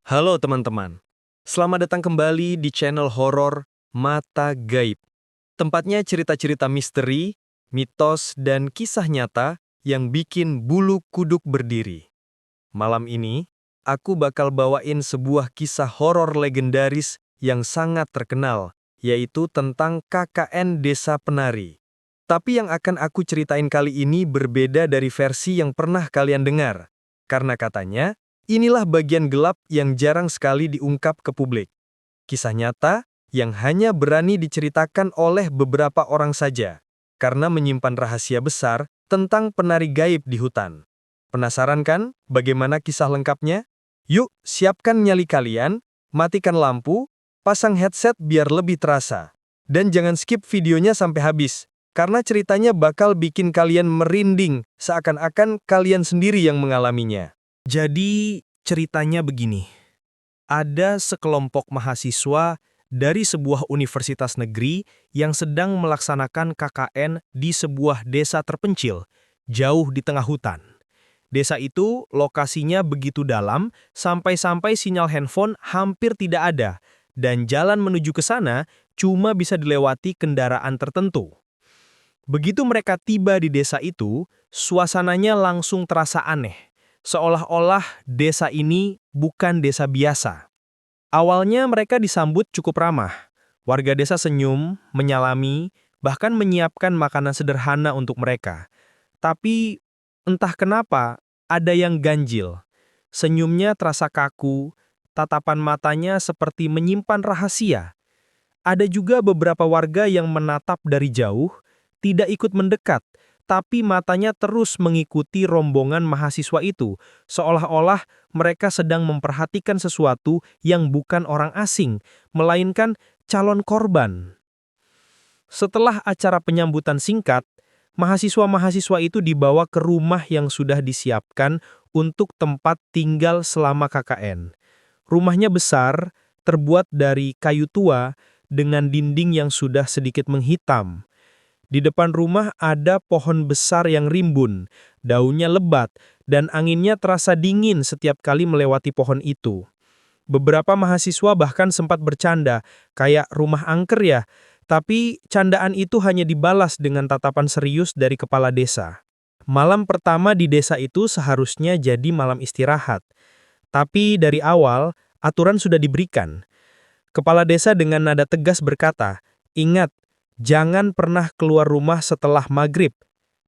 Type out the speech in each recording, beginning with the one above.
Halo teman-teman, selamat datang kembali di channel horor Mata Gaib. Tempatnya cerita-cerita misteri, mitos, dan kisah nyata yang bikin bulu kuduk berdiri. Malam ini, aku bakal bawain sebuah kisah horor legendaris yang sangat terkenal, yaitu tentang KKN Desa Penari. Tapi yang akan aku ceritain kali ini berbeda dari versi yang pernah kalian dengar. Karena katanya, inilah bagian gelap yang jarang sekali diungkap ke publik. Kisah nyata yang hanya berani diceritakan oleh beberapa orang saja, karena menyimpan rahasia besar tentang penari gaib di hutan. Penasaran kan bagaimana kisah lengkapnya? Yuk, siapkan nyali kalian, matikan lampu, pasang headset biar lebih terasa. Dan jangan skip videonya sampai habis, karena ceritanya bakal bikin kalian merinding seakan-akan kalian sendiri yang mengalaminya. Jadi, ceritanya begini. Ada sekelompok mahasiswa dari sebuah universitas negeri yang sedang melaksanakan KKN di sebuah desa terpencil, jauh di tengah hutan. Desa itu lokasinya begitu dalam, sampai-sampai sinyal handphone hampir tidak ada, dan jalan menuju ke sana cuma bisa dilewati kendaraan tertentu. Begitu mereka tiba di desa itu, suasananya langsung terasa aneh. Seolah-olah desa ini bukan desa biasa. Awalnya mereka disambut cukup ramah. Warga desa senyum, menyalami, bahkan menyiapkan makanan sederhana untuk mereka. Tapi entah kenapa ada yang ganjil. Senyumnya terasa kaku, tatapan matanya seperti menyimpan rahasia. Ada juga beberapa warga yang menatap dari jauh, tidak ikut mendekat, tapi matanya terus mengikuti rombongan mahasiswa itu, seolah-olah mereka sedang memperhatikan sesuatu yang bukan orang asing, melainkan calon korban. Setelah acara penyambutan singkat, mahasiswa-mahasiswa itu dibawa ke rumah yang sudah disiapkan untuk tempat tinggal selama KKN. Rumahnya besar, terbuat dari kayu tua, dengan dinding yang sudah sedikit menghitam. Di depan rumah ada pohon besar yang rimbun, daunnya lebat, dan anginnya terasa dingin setiap kali melewati pohon itu. Beberapa mahasiswa bahkan sempat bercanda, kayak rumah angker ya, tapi candaan itu hanya dibalas dengan tatapan serius dari kepala desa. Malam pertama di desa itu seharusnya jadi malam istirahat. Tapi dari awal, aturan sudah diberikan. Kepala desa dengan nada tegas berkata, "Ingat, jangan pernah keluar rumah setelah maghrib.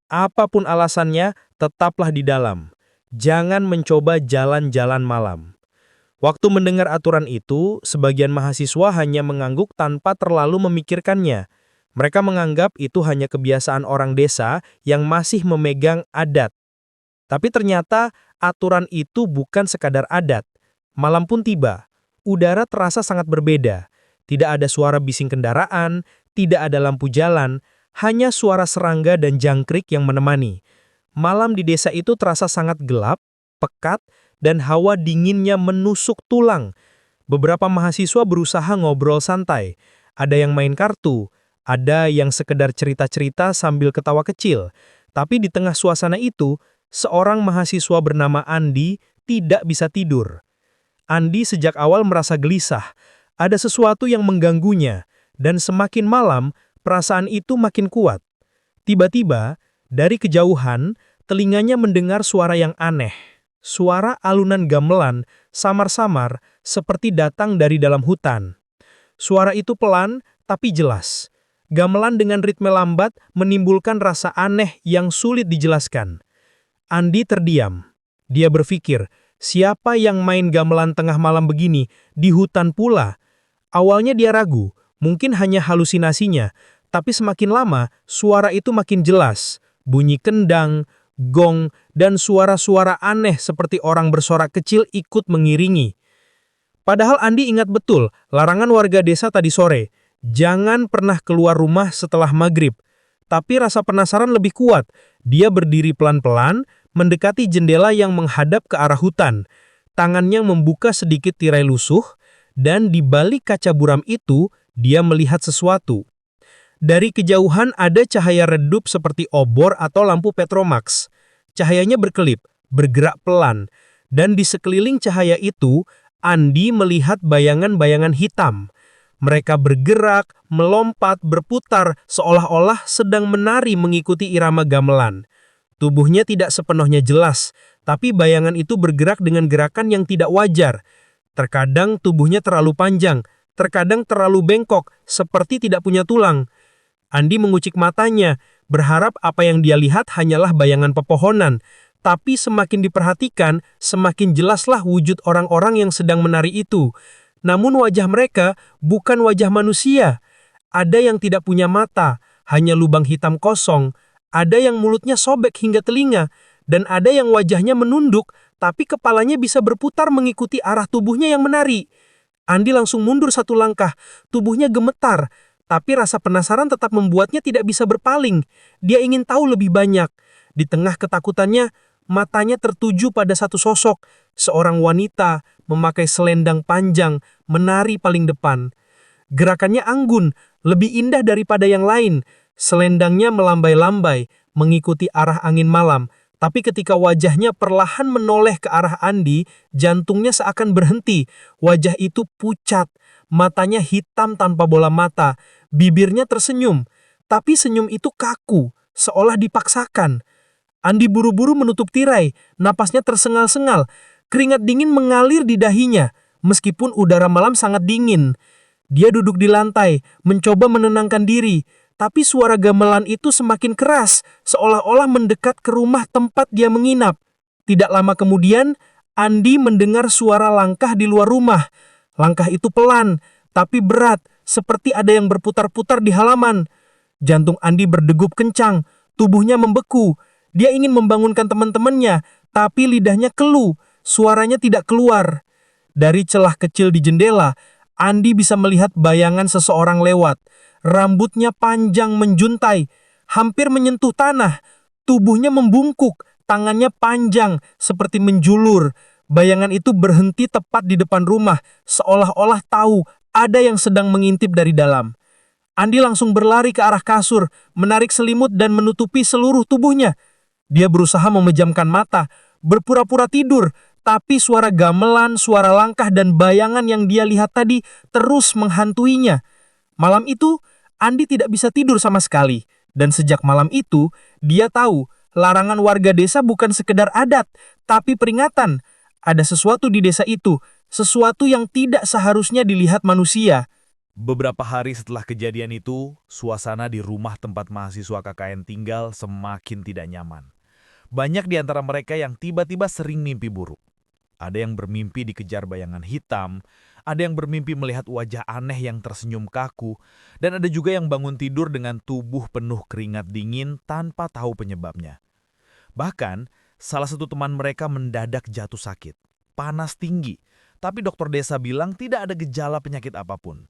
Apapun alasannya, tetaplah di dalam. Jangan mencoba jalan-jalan malam." Waktu mendengar aturan itu, sebagian mahasiswa hanya mengangguk tanpa terlalu memikirkannya. Mereka menganggap itu hanya kebiasaan orang desa yang masih memegang adat. Tapi ternyata aturan itu bukan sekadar adat. Malam pun tiba. Udara terasa sangat berbeda. Tidak ada suara bising kendaraan, tidak ada lampu jalan, hanya suara serangga dan jangkrik yang menemani. Malam di desa itu terasa sangat gelap, pekat, dan hawa dinginnya menusuk tulang. Beberapa mahasiswa berusaha ngobrol santai. Ada yang main kartu, ada yang sekedar cerita-cerita sambil ketawa kecil. Tapi di tengah suasana itu, seorang mahasiswa bernama Andi tidak bisa tidur. Andi sejak awal merasa gelisah. Ada sesuatu yang mengganggunya, dan semakin malam, perasaan itu makin kuat. Tiba-tiba, dari kejauhan, telinganya mendengar suara yang aneh. Suara alunan gamelan, samar-samar, seperti datang dari dalam hutan. Suara itu pelan, tapi jelas. Gamelan dengan ritme lambat menimbulkan rasa aneh yang sulit dijelaskan. Andi terdiam. Dia berpikir, siapa yang main gamelan tengah malam begini, di hutan pula? Awalnya dia ragu, mungkin hanya halusinasinya, tapi semakin lama, suara itu makin jelas. Bunyi kendang, gong, dan suara-suara aneh seperti orang bersorak kecil ikut mengiringi. Padahal Andi ingat betul larangan warga desa tadi sore, jangan pernah keluar rumah setelah maghrib. Tapi rasa penasaran lebih kuat. Dia berdiri pelan-pelan, mendekati jendela yang menghadap ke arah hutan. Tangannya membuka sedikit tirai lusuh, dan di balik kaca buram itu, dia melihat sesuatu. Dari kejauhan ada cahaya redup seperti obor atau lampu Petromax. Cahayanya berkelip, bergerak pelan, dan di sekeliling cahaya itu Andi melihat bayangan-bayangan hitam. Mereka bergerak, melompat, berputar, seolah-olah sedang menari mengikuti irama gamelan. Tubuhnya tidak sepenuhnya jelas, tapi bayangan itu bergerak dengan gerakan yang tidak wajar. Terkadang tubuhnya terlalu panjang, terkadang terlalu bengkok, seperti tidak punya tulang. Andi mengucik matanya, berharap apa yang dia lihat hanyalah bayangan pepohonan. Tapi semakin diperhatikan, semakin jelaslah wujud orang-orang yang sedang menari itu. Namun wajah mereka bukan wajah manusia. Ada yang tidak punya mata, hanya lubang hitam kosong. Ada yang mulutnya sobek hingga telinga. Dan ada yang wajahnya menunduk, tapi kepalanya bisa berputar mengikuti arah tubuhnya yang menari. Andi langsung mundur satu langkah, tubuhnya gemetar. Tapi rasa penasaran tetap membuatnya tidak bisa berpaling. Dia ingin tahu lebih banyak. Di tengah ketakutannya, matanya tertuju pada satu sosok, seorang wanita memakai selendang panjang, menari paling depan. Gerakannya anggun, lebih indah daripada yang lain. Selendangnya melambai-lambai, mengikuti arah angin malam. Tapi ketika wajahnya perlahan menoleh ke arah Andi, jantungnya seakan berhenti. Wajah itu pucat, matanya hitam tanpa bola mata, bibirnya tersenyum. Tapi senyum itu kaku, seolah dipaksakan. Andi buru-buru menutup tirai, napasnya tersengal-sengal. Keringat dingin mengalir di dahinya, meskipun udara malam sangat dingin. Dia duduk di lantai, mencoba menenangkan diri. Tapi suara gamelan itu semakin keras, seolah-olah mendekat ke rumah tempat dia menginap. Tidak lama kemudian, Andi mendengar suara langkah di luar rumah. Langkah itu pelan, tapi berat, seperti ada yang berputar-putar di halaman. Jantung Andi berdegup kencang, tubuhnya membeku. Dia ingin membangunkan teman-temannya, tapi lidahnya keluh, suaranya tidak keluar. Dari celah kecil di jendela, Andi bisa melihat bayangan seseorang lewat. Rambutnya panjang menjuntai, hampir menyentuh tanah. Tubuhnya membungkuk, tangannya panjang, seperti menjulur. Bayangan itu berhenti tepat di depan rumah, seolah-olah tahu ada yang sedang mengintip dari dalam. Andi langsung berlari ke arah kasur, menarik selimut dan menutupi seluruh tubuhnya. Dia berusaha memejamkan mata, berpura-pura tidur, tapi suara gamelan, suara langkah, dan bayangan yang dia lihat tadi terus menghantuinya. Malam itu, Andi tidak bisa tidur sama sekali. Dan sejak malam itu, dia tahu larangan warga desa bukan sekedar adat, tapi peringatan. Ada sesuatu di desa itu, sesuatu yang tidak seharusnya dilihat manusia. Beberapa hari setelah kejadian itu, suasana di rumah tempat mahasiswa KKN tinggal semakin tidak nyaman. Banyak di antara mereka yang tiba-tiba sering mimpi buruk. Ada yang bermimpi dikejar bayangan hitam, ada yang bermimpi melihat wajah aneh yang tersenyum kaku, dan ada juga yang bangun tidur dengan tubuh penuh keringat dingin tanpa tahu penyebabnya. Bahkan, salah satu teman mereka mendadak jatuh sakit, panas tinggi, tapi dokter desa bilang tidak ada gejala penyakit apapun.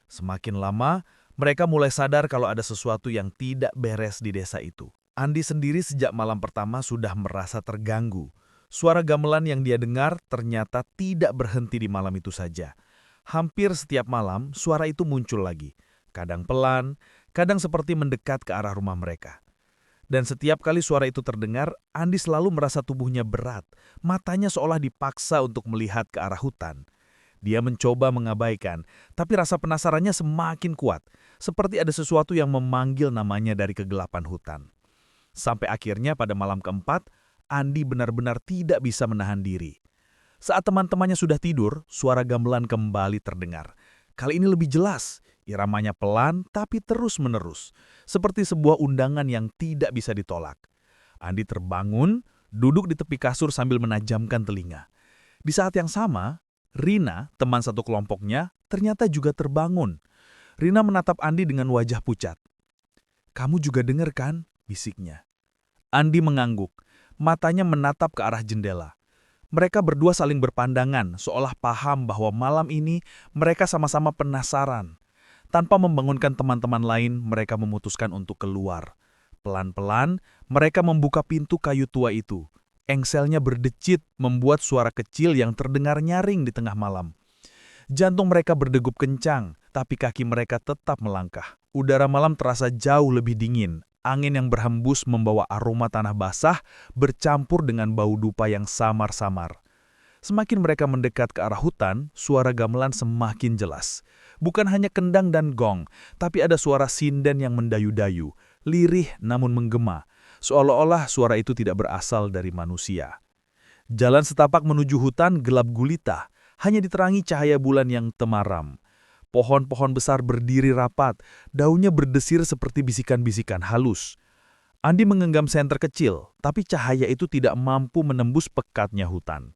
Semakin lama, mereka mulai sadar kalau ada sesuatu yang tidak beres di desa itu. Andi sendiri sejak malam pertama sudah merasa terganggu. Suara gamelan yang dia dengar ternyata tidak berhenti di malam itu saja. Hampir setiap malam, suara itu muncul lagi. Kadang pelan, kadang seperti mendekat ke arah rumah mereka. Dan setiap kali suara itu terdengar, Andi selalu merasa tubuhnya berat. Matanya seolah dipaksa untuk melihat ke arah hutan. Dia mencoba mengabaikan, tapi rasa penasarannya semakin kuat. Seperti ada sesuatu yang memanggil namanya dari kegelapan hutan. Sampai akhirnya pada malam keempat, Andi benar-benar tidak bisa menahan diri. Saat teman-temannya sudah tidur, suara gamelan kembali terdengar. Kali ini lebih jelas, iramanya pelan tapi terus-menerus, seperti sebuah undangan yang tidak bisa ditolak. Andi terbangun, duduk di tepi kasur sambil menajamkan telinga. Di saat yang sama, Rina, teman satu kelompoknya, ternyata juga terbangun. Rina menatap Andi dengan wajah pucat. "Kamu juga dengar kan?" bisiknya. Andi mengangguk. Matanya menatap ke arah jendela. Mereka berdua saling berpandangan, seolah paham bahwa malam ini mereka sama-sama penasaran. Tanpa membangunkan teman-teman lain, mereka memutuskan untuk keluar. Pelan-pelan, mereka membuka pintu kayu tua itu. Engselnya berdecit, membuat suara kecil yang terdengar nyaring di tengah malam. Jantung mereka berdegup kencang, tapi kaki mereka tetap melangkah. Udara malam terasa jauh lebih dingin. Angin yang berhembus membawa aroma tanah basah bercampur dengan bau dupa yang samar-samar. Semakin mereka mendekat ke arah hutan, suara gamelan semakin jelas. Bukan hanya kendang dan gong, tapi ada suara sinden yang mendayu-dayu, lirih namun menggema, seolah-olah suara itu tidak berasal dari manusia. Jalan setapak menuju hutan gelap gulita, hanya diterangi cahaya bulan yang temaram. Pohon-pohon besar berdiri rapat, daunnya berdesir seperti bisikan-bisikan halus. Andi menggenggam senter kecil, tapi cahaya itu tidak mampu menembus pekatnya hutan.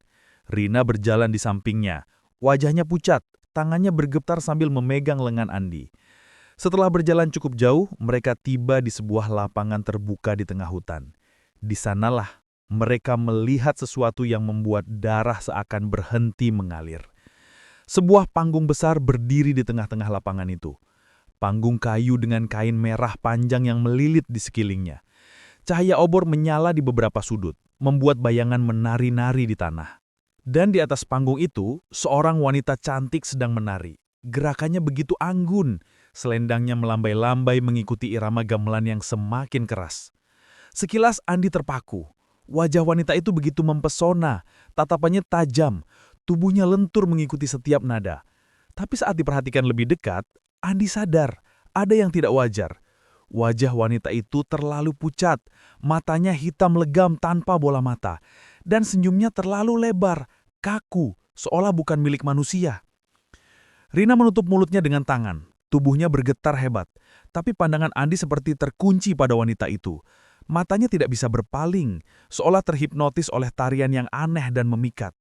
Rina berjalan di sampingnya, wajahnya pucat, tangannya bergetar sambil memegang lengan Andi. Setelah berjalan cukup jauh, mereka tiba di sebuah lapangan terbuka di tengah hutan. Di sanalah mereka melihat sesuatu yang membuat darah seakan berhenti mengalir. Sebuah panggung besar berdiri di tengah-tengah lapangan itu. Panggung kayu dengan kain merah panjang yang melilit di sekelilingnya. Cahaya obor menyala di beberapa sudut, membuat bayangan menari-nari di tanah. Dan di atas panggung itu, seorang wanita cantik sedang menari. Gerakannya begitu anggun, selendangnya melambai-lambai mengikuti irama gamelan yang semakin keras. Sekilas Andi terpaku. Wajah wanita itu begitu mempesona, tatapannya tajam, tubuhnya lentur mengikuti setiap nada. Tapi saat diperhatikan lebih dekat, Andi sadar ada yang tidak wajar. Wajah wanita itu terlalu pucat, matanya hitam legam tanpa bola mata, dan senyumnya terlalu lebar, kaku, seolah bukan milik manusia. Rina menutup mulutnya dengan tangan, tubuhnya bergetar hebat, tapi pandangan Andi seperti terkunci pada wanita itu. Matanya tidak bisa berpaling, seolah terhipnotis oleh tarian yang aneh dan memikat.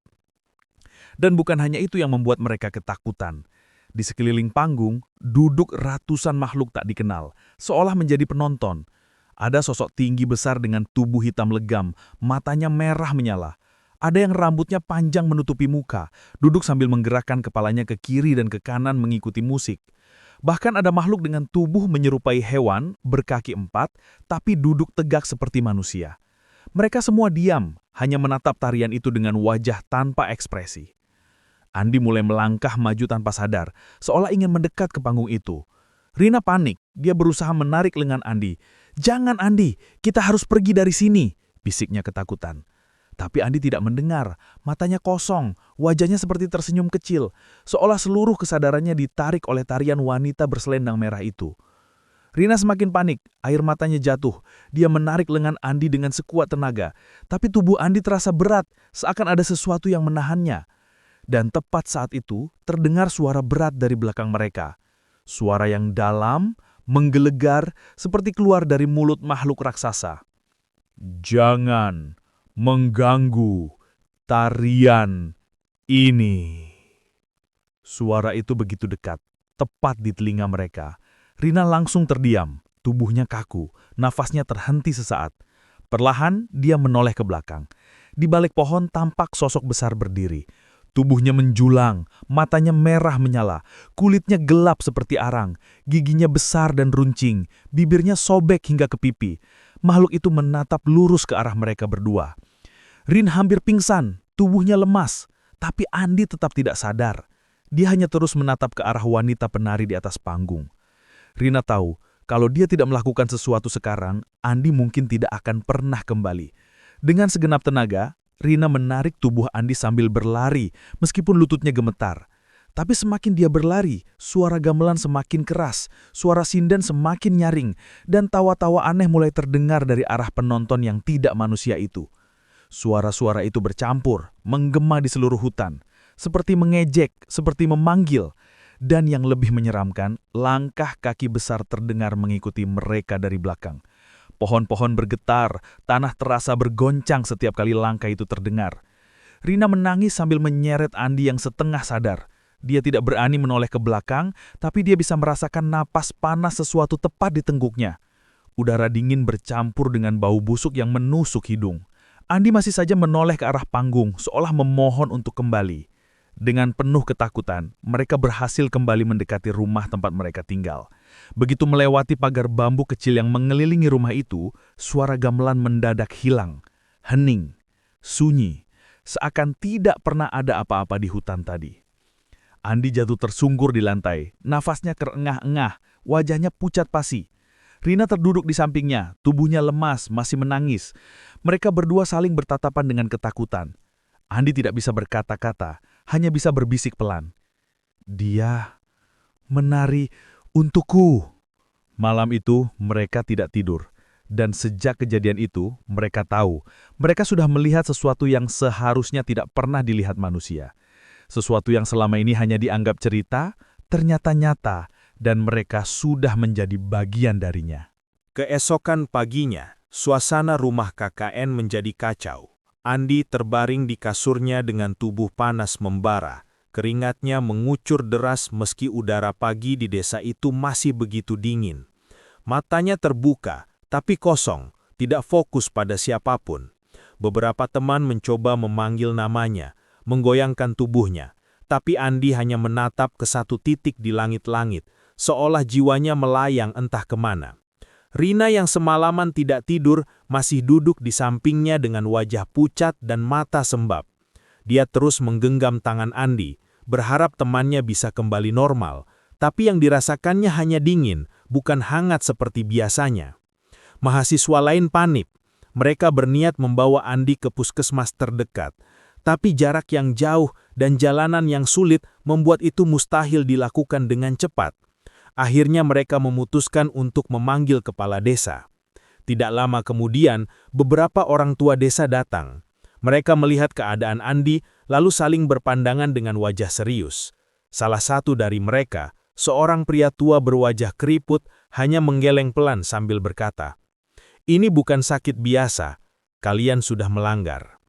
Dan bukan hanya itu yang membuat mereka ketakutan. Di sekeliling panggung, duduk ratusan makhluk tak dikenal, seolah menjadi penonton. Ada sosok tinggi besar dengan tubuh hitam legam, matanya merah menyala. Ada yang rambutnya panjang menutupi muka, duduk sambil menggerakkan kepalanya ke kiri dan ke kanan mengikuti musik. Bahkan ada makhluk dengan tubuh menyerupai hewan, berkaki 4, tapi duduk tegak seperti manusia. Mereka semua diam, hanya menatap tarian itu dengan wajah tanpa ekspresi. Andi mulai melangkah maju tanpa sadar, seolah ingin mendekat ke panggung itu. Rina panik, dia berusaha menarik lengan Andi. "Jangan Andi, kita harus pergi dari sini," bisiknya ketakutan. Tapi Andi tidak mendengar, matanya kosong, wajahnya seperti tersenyum kecil, seolah seluruh kesadarannya ditarik oleh tarian wanita berselendang merah itu. Rina semakin panik, air matanya jatuh. Dia menarik lengan Andi dengan sekuat tenaga, tapi tubuh Andi terasa berat, seakan ada sesuatu yang menahannya. Dan tepat saat itu, terdengar suara berat dari belakang mereka. Suara yang dalam, menggelegar, seperti keluar dari mulut makhluk raksasa. "Jangan mengganggu tarian ini." Suara itu begitu dekat, tepat di telinga mereka. Rina langsung terdiam, tubuhnya kaku, nafasnya terhenti sesaat. Perlahan, dia menoleh ke belakang. Di balik pohon tampak sosok besar berdiri. Tubuhnya menjulang, matanya merah menyala, kulitnya gelap seperti arang, giginya besar dan runcing, bibirnya sobek hingga ke pipi. Makhluk itu menatap lurus ke arah mereka berdua. Rin hampir pingsan, tubuhnya lemas, tapi Andi tetap tidak sadar. Dia hanya terus menatap ke arah wanita penari di atas panggung. Rina tahu, kalau dia tidak melakukan sesuatu sekarang, Andi mungkin tidak akan pernah kembali. Dengan segenap tenaga, Rina menarik tubuh Andi sambil berlari, meskipun lututnya gemetar. Tapi semakin dia berlari, suara gamelan semakin keras, suara sinden semakin nyaring, dan tawa-tawa aneh mulai terdengar dari arah penonton yang tidak manusia itu. Suara-suara itu bercampur, menggema di seluruh hutan, seperti mengejek, seperti memanggil. Dan yang lebih menyeramkan, langkah kaki besar terdengar mengikuti mereka dari belakang. Pohon-pohon bergetar, tanah terasa bergoncang setiap kali langkah itu terdengar. Rina menangis sambil menyeret Andi yang setengah sadar. Dia tidak berani menoleh ke belakang, tapi dia bisa merasakan napas panas sesuatu tepat di tengguknya. Udara dingin bercampur dengan bau busuk yang menusuk hidung. Andi masih saja menoleh ke arah panggung, seolah memohon untuk kembali. Dengan penuh ketakutan, mereka berhasil kembali mendekati rumah tempat mereka tinggal. Begitu melewati pagar bambu kecil yang mengelilingi rumah itu, suara gamelan mendadak hilang, hening, sunyi, seakan tidak pernah ada apa-apa di hutan tadi. Andi jatuh tersungkur di lantai, nafasnya kerengah-engah, wajahnya pucat pasi. Rina terduduk di sampingnya, tubuhnya lemas, masih menangis. Mereka berdua saling bertatapan dengan ketakutan. Andi tidak bisa berkata-kata, hanya bisa berbisik pelan. Dia menari untukku. Malam itu mereka tidak tidur. Dan sejak kejadian itu, mereka tahu, mereka sudah melihat sesuatu yang seharusnya tidak pernah dilihat manusia. Sesuatu yang selama ini hanya dianggap cerita, ternyata nyata, dan mereka sudah menjadi bagian darinya. Keesokan paginya, suasana rumah KKN menjadi kacau. Andi terbaring di kasurnya dengan tubuh panas membara. Keringatnya mengucur deras meski udara pagi di desa itu masih begitu dingin. Matanya terbuka, tapi kosong, tidak fokus pada siapapun. Beberapa teman mencoba memanggil namanya, menggoyangkan tubuhnya, tapi Andi hanya menatap ke satu titik di langit-langit, seolah jiwanya melayang entah kemana. Rina yang semalaman tidak tidur masih duduk di sampingnya dengan wajah pucat dan mata sembab. Dia terus menggenggam tangan Andi, berharap temannya bisa kembali normal, tapi yang dirasakannya hanya dingin, bukan hangat seperti biasanya. Mahasiswa lain panik. Mereka berniat membawa Andi ke puskesmas terdekat, tapi jarak yang jauh dan jalanan yang sulit membuat itu mustahil dilakukan dengan cepat. Akhirnya mereka memutuskan untuk memanggil kepala desa. Tidak lama kemudian, beberapa orang tua desa datang. Mereka melihat keadaan Andi, lalu saling berpandangan dengan wajah serius. Salah satu dari mereka, seorang pria tua berwajah keriput, hanya menggeleng pelan sambil berkata, "Ini bukan sakit biasa, kalian sudah melanggar."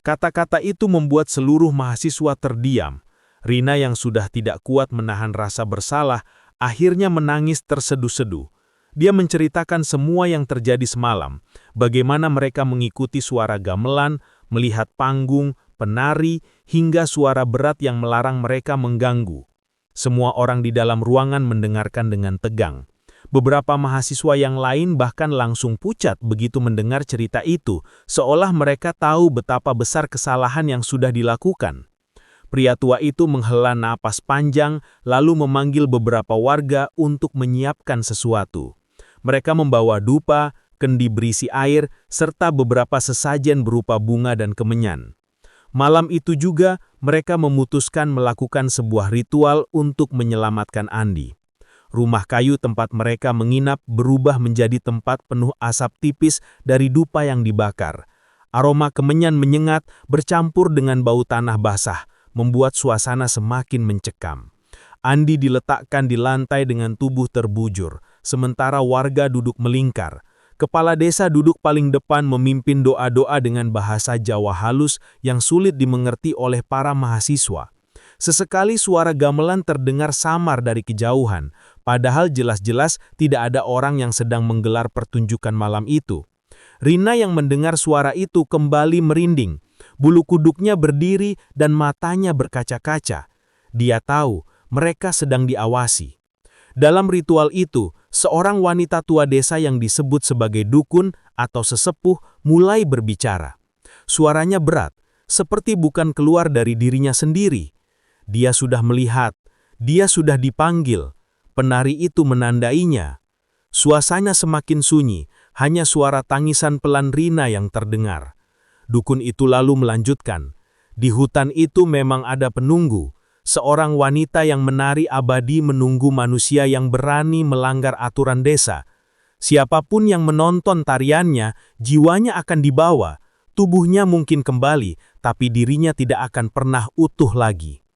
Kata-kata itu membuat seluruh mahasiswa terdiam. Rina yang sudah tidak kuat menahan rasa bersalah, akhirnya menangis terseduh-seduh. Dia menceritakan semua yang terjadi semalam, bagaimana mereka mengikuti suara gamelan, melihat panggung, penari, hingga suara berat yang melarang mereka mengganggu. Semua orang di dalam ruangan mendengarkan dengan tegang. Beberapa mahasiswa yang lain bahkan langsung pucat begitu mendengar cerita itu, seolah mereka tahu betapa besar kesalahan yang sudah dilakukan. Pria tua itu menghela napas panjang, lalu memanggil beberapa warga untuk menyiapkan sesuatu. Mereka membawa dupa, kendi berisi air, serta beberapa sesajen berupa bunga dan kemenyan. Malam itu juga, mereka memutuskan melakukan sebuah ritual untuk menyelamatkan Andi. Rumah kayu tempat mereka menginap berubah menjadi tempat penuh asap tipis dari dupa yang dibakar. Aroma kemenyan menyengat bercampur dengan bau tanah basah, membuat suasana semakin mencekam. Andi diletakkan di lantai dengan tubuh terbujur, sementara warga duduk melingkar. Kepala desa duduk paling depan memimpin doa-doa dengan bahasa Jawa halus yang sulit dimengerti oleh para mahasiswa. Sesekali suara gamelan terdengar samar dari kejauhan, padahal jelas-jelas tidak ada orang yang sedang menggelar pertunjukan malam itu. Rina yang mendengar suara itu kembali merinding. Bulu kuduknya berdiri dan matanya berkaca-kaca. Dia tahu mereka sedang diawasi. Dalam ritual itu, seorang wanita tua desa yang disebut sebagai dukun atau sesepuh mulai berbicara. Suaranya berat, seperti bukan keluar dari dirinya sendiri. Dia sudah melihat, dia sudah dipanggil, penari itu menandainya. Suasana semakin sunyi, hanya suara tangisan pelan Rina yang terdengar. Dukun itu lalu melanjutkan, di hutan itu memang ada penunggu, seorang wanita yang menari abadi menunggu manusia yang berani melanggar aturan desa. Siapapun yang menonton tariannya, jiwanya akan dibawa, tubuhnya mungkin kembali, tapi dirinya tidak akan pernah utuh lagi.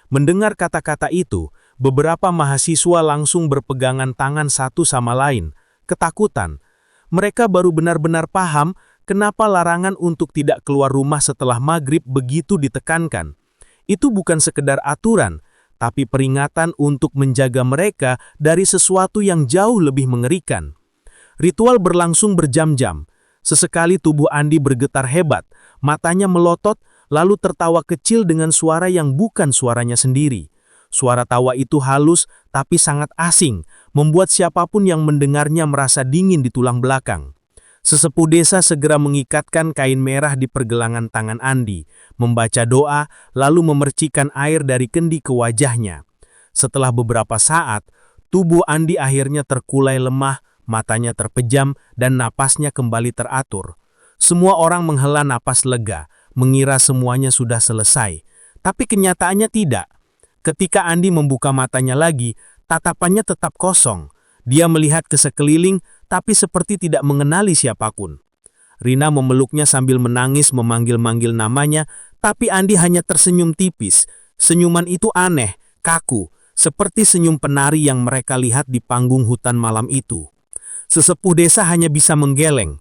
Mendengar kata-kata itu, beberapa mahasiswa langsung berpegangan tangan satu sama lain, ketakutan. Mereka baru benar-benar paham kenapa larangan untuk tidak keluar rumah setelah maghrib begitu ditekankan. Itu bukan sekedar aturan, tapi peringatan untuk menjaga mereka dari sesuatu yang jauh lebih mengerikan. Ritual berlangsung berjam-jam. Sesekali tubuh Andi bergetar hebat, matanya melotot, lalu tertawa kecil dengan suara yang bukan suaranya sendiri. Suara tawa itu halus tapi sangat asing, membuat siapapun yang mendengarnya merasa dingin di tulang belakang. Sesepuh desa segera mengikatkan kain merah di pergelangan tangan Andi, membaca doa, lalu memercikan air dari kendi ke wajahnya. Setelah beberapa saat, tubuh Andi akhirnya terkulai lemah, matanya terpejam, dan napasnya kembali teratur. Semua orang menghela napas lega. mengira semuanya sudah selesai. Tapi kenyataannya tidak. Ketika Andi membuka matanya lagi, tatapannya tetap kosong. Dia melihat ke sekeliling, tapi seperti tidak mengenali siapapun. Rina memeluknya sambil menangis memanggil-manggil namanya, tapi Andi hanya tersenyum tipis. Senyuman itu aneh, kaku, seperti senyum penari yang mereka lihat di panggung hutan malam itu. Sesepuh desa hanya bisa menggeleng.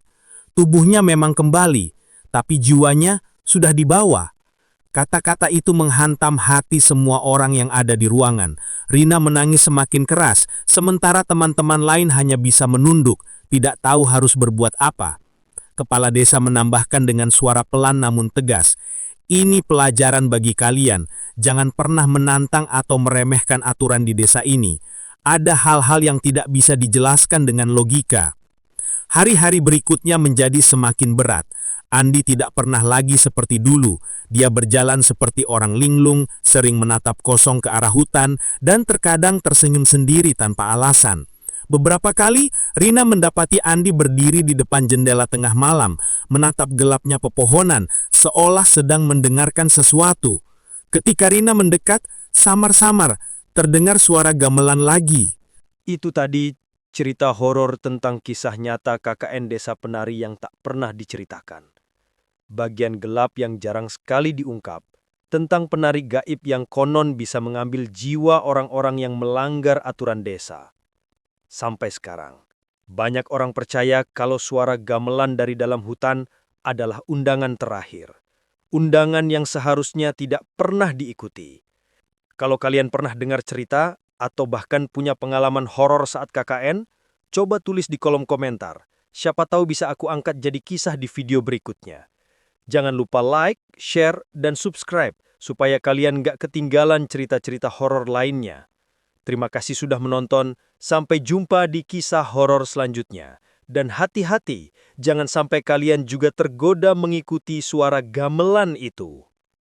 Tubuhnya memang kembali, tapi jiwanya sudah dibawa. Kata-kata itu menghantam hati semua orang yang ada di ruangan. Rina menangis semakin keras, sementara teman-teman lain hanya bisa menunduk, tidak tahu harus berbuat apa. Kepala desa menambahkan dengan suara pelan namun tegas, "Ini pelajaran bagi kalian, jangan pernah menantang atau meremehkan aturan di desa ini. Ada hal-hal yang tidak bisa dijelaskan dengan logika." Hari-hari berikutnya menjadi semakin berat. Andi tidak pernah lagi seperti dulu. Dia berjalan seperti orang linglung, sering menatap kosong ke arah hutan, dan terkadang tersenyum sendiri tanpa alasan. Beberapa kali, Rina mendapati Andi berdiri di depan jendela tengah malam, menatap gelapnya pepohonan, seolah sedang mendengarkan sesuatu. Ketika Rina mendekat, samar-samar terdengar suara gamelan lagi. Itu tadi cerita horor tentang kisah nyata KKN Desa Penari yang tak pernah diceritakan. Bagian gelap yang jarang sekali diungkap, tentang penari gaib yang konon bisa mengambil jiwa orang-orang yang melanggar aturan desa. Sampai sekarang, banyak orang percaya kalau suara gamelan dari dalam hutan adalah undangan terakhir. Undangan yang seharusnya tidak pernah diikuti. Kalau kalian pernah dengar cerita atau bahkan punya pengalaman horor saat KKN, coba tulis di kolom komentar. Siapa tahu bisa aku angkat jadi kisah di video berikutnya. Jangan lupa like, share, dan subscribe supaya kalian gak ketinggalan cerita-cerita horor lainnya. Terima kasih sudah menonton, sampai jumpa di kisah horor selanjutnya. Dan hati-hati, jangan sampai kalian juga tergoda mengikuti suara gamelan itu.